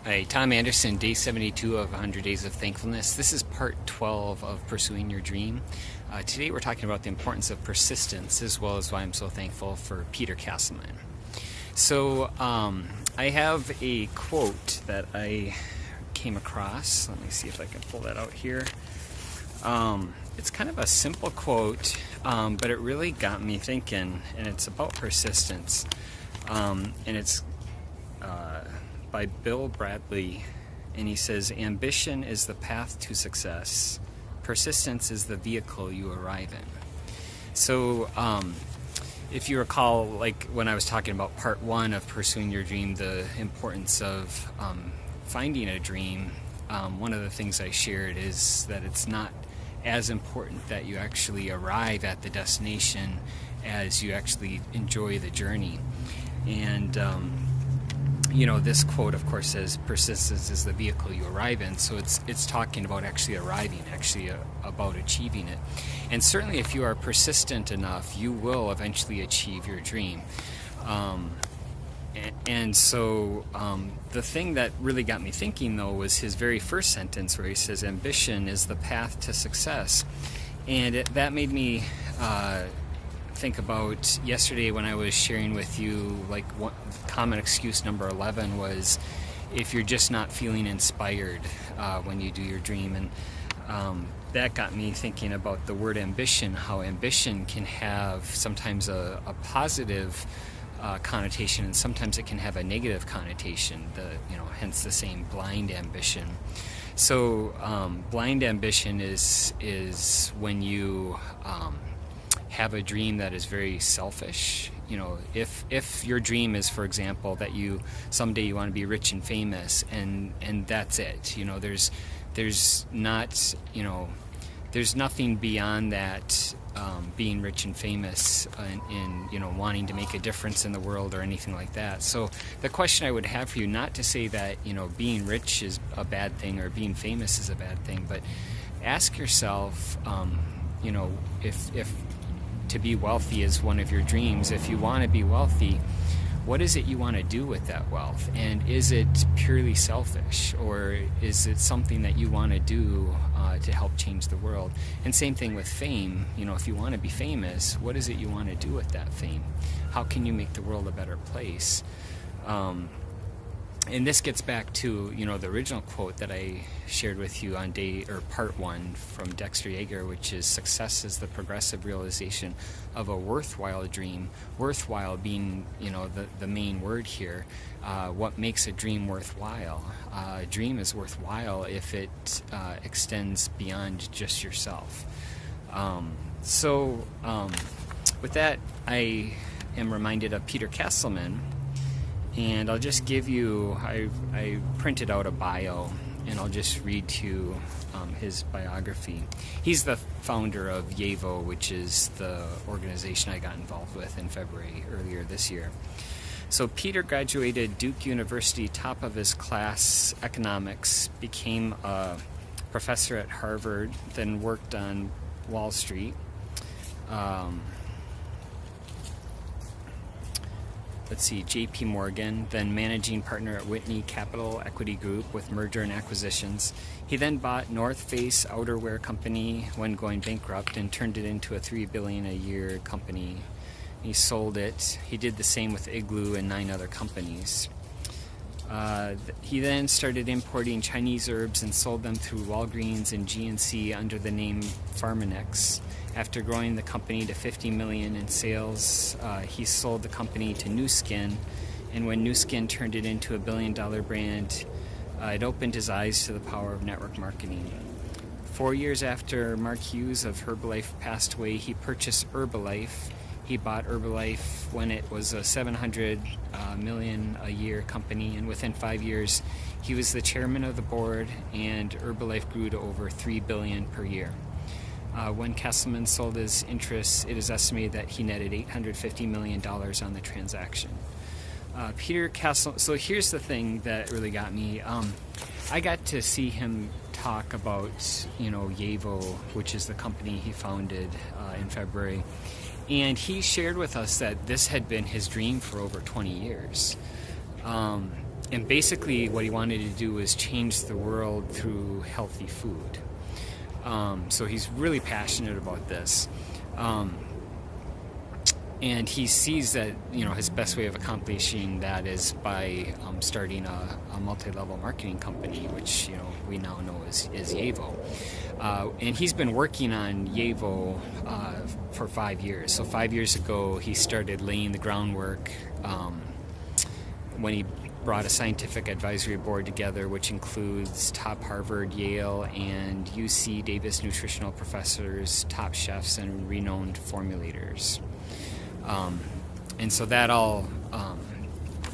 Hi, Tom Anderson, day 72 of 100 Days of Thankfulness. This is part 12 of Pursuing Your Dream. Today we're talking about the importance of persistence, as well as why I'm so thankful for Peter Castleman. So I have a quote that I came across. Let me see if I can pull that out here. It's kind of a simple quote, but it really got me thinking, and it's about persistence. And it's by Bill Bradley, and he says, "Ambition is the path to success. Persistence is the vehicle you arrive in." So, if you recall, like when I was talking about part one of Pursuing Your Dream, the importance of finding a dream, one of the things I shared is that it's not as important that you actually arrive at the destination as you actually enjoy the journey. And this quote, of course, says persistence is the vehicle you arrive in. So it's talking about actually arriving, about achieving it. And certainly if you are persistent enough, you will eventually achieve your dream. So the thing that really got me thinking, though, was his very first sentence where he says, "Ambition is the path to success." And that made me think about yesterday when I was sharing with you, like, common excuse number 11 was if you're just not feeling inspired when you do your dream. And that got me thinking about the word ambition, how ambition can have sometimes a positive connotation, and sometimes it can have a negative connotation, hence the same blind ambition. So blind ambition is when you have a dream that is very selfish. If your dream is, for example, that someday you want to be rich and famous, and that's it. There's nothing beyond that, being rich and famous, and wanting to make a difference in the world or anything like that. So the question I would have for you, not to say that being rich is a bad thing or being famous is a bad thing, but ask yourself, if to be wealthy is one of your dreams, if you want to be wealthy, what is it you want to do with that wealth? And is it purely selfish, or is it something that you want to do to help change the world? And same thing with fame. If you want to be famous, what is it you want to do with that fame? How can you make the world a better place? And this gets back to, the original quote that I shared with you on part one from Dexter Yeager, which is, "Success is the progressive realization of a worthwhile dream." Worthwhile being, the main word here. What makes a dream worthwhile? A dream is worthwhile if it extends beyond just yourself. With that, I am reminded of Peter Castleman. And I'll just give you, I printed out a bio, and I'll just read to you his biography. He's the founder of YAVO, which is the organization I got involved with in February earlier this year. So Peter graduated Duke University, top of his class, economics, became a professor at Harvard, then worked on Wall Street. JP Morgan, then managing partner at Whitney Capital Equity Group with merger and acquisitions. He then bought North Face outerwear company when going bankrupt and turned it into a $3 billion a year company. He sold it. He did the same with Igloo and 9 other companies. He then started importing Chinese herbs and sold them through Walgreens and GNC under the name Pharmanex. After growing the company to $50 million in sales, he sold the company to Nu Skin, and when Nu Skin turned it into a $1 billion brand, it opened his eyes to the power of network marketing. 4 years after Mark Hughes of Herbalife passed away, he purchased Herbalife. He bought Herbalife when it was a $700 million a year company, and within 5 years, he was the chairman of the board, and Herbalife grew to over $3 billion per year. When Castleman sold his interests, it is estimated that he netted $850 million on the transaction. Peter Castleman. So here's the thing that really got me. I got to see him talk about, YAVO, which is the company he founded in February. And he shared with us that this had been his dream for over 20 years. And basically what he wanted to do was change the world through healthy food. So he's really passionate about this. And he sees that, his best way of accomplishing that is by starting a multi-level marketing company, which, we now know is Yevo. And he's been working on Yevo for 5 years. So 5 years ago, he started laying the groundwork when he brought a scientific advisory board together, which includes top Harvard, Yale, and UC Davis nutritional professors, top chefs, and renowned formulators. And so that all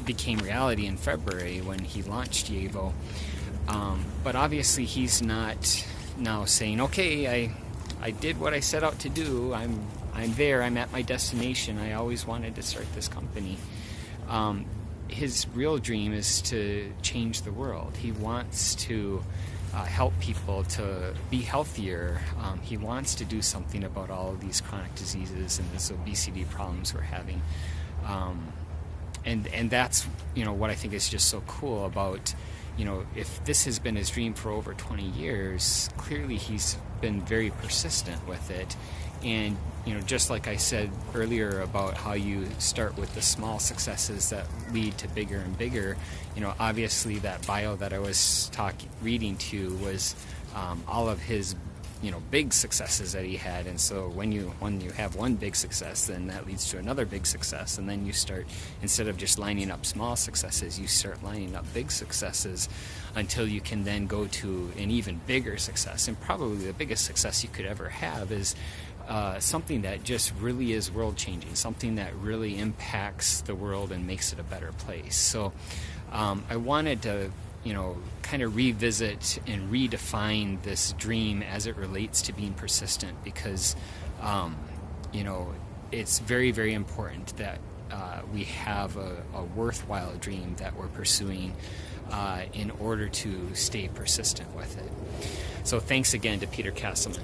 became reality in February when he launched Yevo. But obviously he's not now saying, okay, I did what I set out to do. I'm there. I'm at my destination. I always wanted to start this company. His real dream is to change the world. He wants to help people to be healthier. He wants to do something about all of these chronic diseases and this obesity problems we're having. And that's, what I think is just so cool about, if this has been his dream for over 20 years, clearly he's been very persistent with it. And, just like I said earlier about how you start with the small successes that lead to bigger and bigger, obviously that bio that I was reading to was all of his, big successes that he had. And so when you have one big success, then that leads to another big success. And then you start, instead of just lining up small successes, you start lining up big successes until you can then go to an even bigger success. And probably the biggest success you could ever have is something that just really is world-changing, something that really impacts the world and makes it a better place. So I wanted to, kind of revisit and redefine this dream as it relates to being persistent, because, it's very, very important that we have a worthwhile dream that we're pursuing in order to stay persistent with it. So thanks again to Peter Castleman.